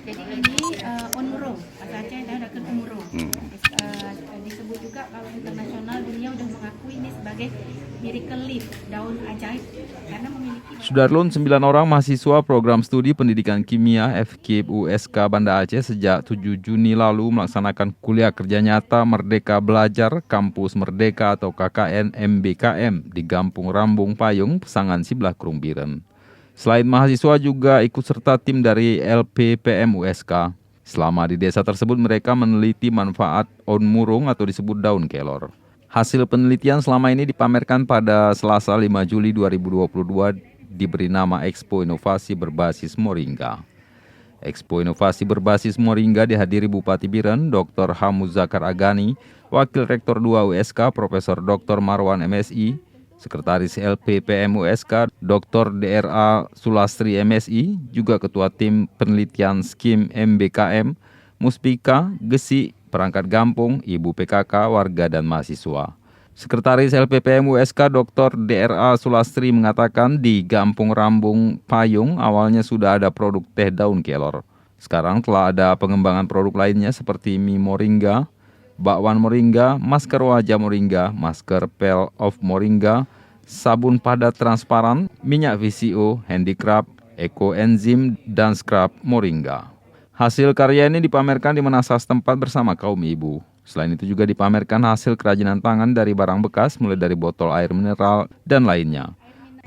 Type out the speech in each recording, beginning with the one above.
Jadi ini onmurung, bahasa Aceh ada onmurung. Disebut juga kalau internasional dunia udah mengakui ini sebagai miracle leaf, daun ajaib, karena memiliki. Sudarlun, 9 orang mahasiswa program studi pendidikan kimia FKIP USK Banda Aceh sejak 7 Juni lalu melaksanakan kuliah kerja nyata Merdeka Belajar Kampus Merdeka atau KKN MBKM di Gampung Rambung Payung, Pesangan Sibelah Krungbiren. Selain mahasiswa juga ikut serta tim dari LPPM USK. Selama di desa tersebut mereka meneliti manfaat onmurung atau disebut daun kelor. Hasil penelitian selama ini dipamerkan pada Selasa 5 Juli 2022 diberi nama Expo Inovasi Berbasis Moringa. Expo Inovasi Berbasis Moringa dihadiri Bupati Biren Dr. Hamuzakar Agani, Wakil Rektor 2 USK Profesor Dr. Marwan MSI, Sekretaris LPPM USK Dr. DRA Sulastri MSI, juga Ketua Tim Penelitian Skim MBKM, Muspika, Gesi, Perangkat Gampung, Ibu PKK, warga dan mahasiswa. Sekretaris LPPM USK Dr. DRA Sulastri mengatakan di Gampung Rambung Payung awalnya sudah ada produk teh daun kelor. Sekarang telah ada pengembangan produk lainnya seperti mie moringa, bakwan moringa, masker wajah moringa, masker pel of moringa, sabun padat transparan, minyak VCO, handicraft, ekoenzim, dan scrub moringa. Hasil karya ini dipamerkan di menasah setempat bersama kaum ibu. Selain itu juga dipamerkan hasil kerajinan tangan dari barang bekas mulai dari botol air mineral dan lainnya.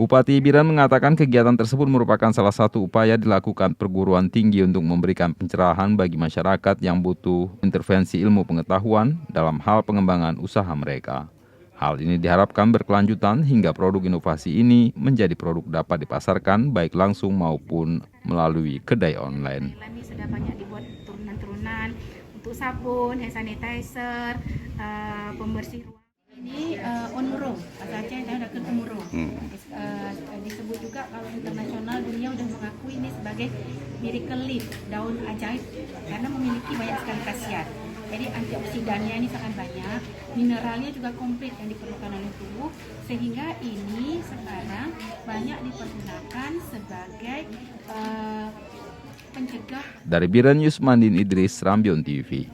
Bupati Biren mengatakan kegiatan tersebut merupakan salah satu upaya dilakukan perguruan tinggi untuk memberikan pencerahan bagi masyarakat yang butuh intervensi ilmu pengetahuan dalam hal pengembangan usaha mereka. Hal ini diharapkan berkelanjutan hingga produk inovasi ini menjadi produk dapat dipasarkan baik langsung maupun melalui kedai online. Sudah banyak dibuat turunan-turunan untuk sabun, hand sanitizer, pembersih ruang. Ini onmurung, bahasa Aceh ada onmurung. Disebut juga kalau internasional dunia udah mengakui ini sebagai miracle leaf, daun ajaib, karena memiliki banyak sekali khasiat. Jadi antioksidannya ini sangat banyak, mineralnya juga komplit yang diperlukan oleh tubuh, sehingga ini sekarang banyak dipergunakan sebagai pencegah. Dari Biren Yusmandin Idris, Rambion TV.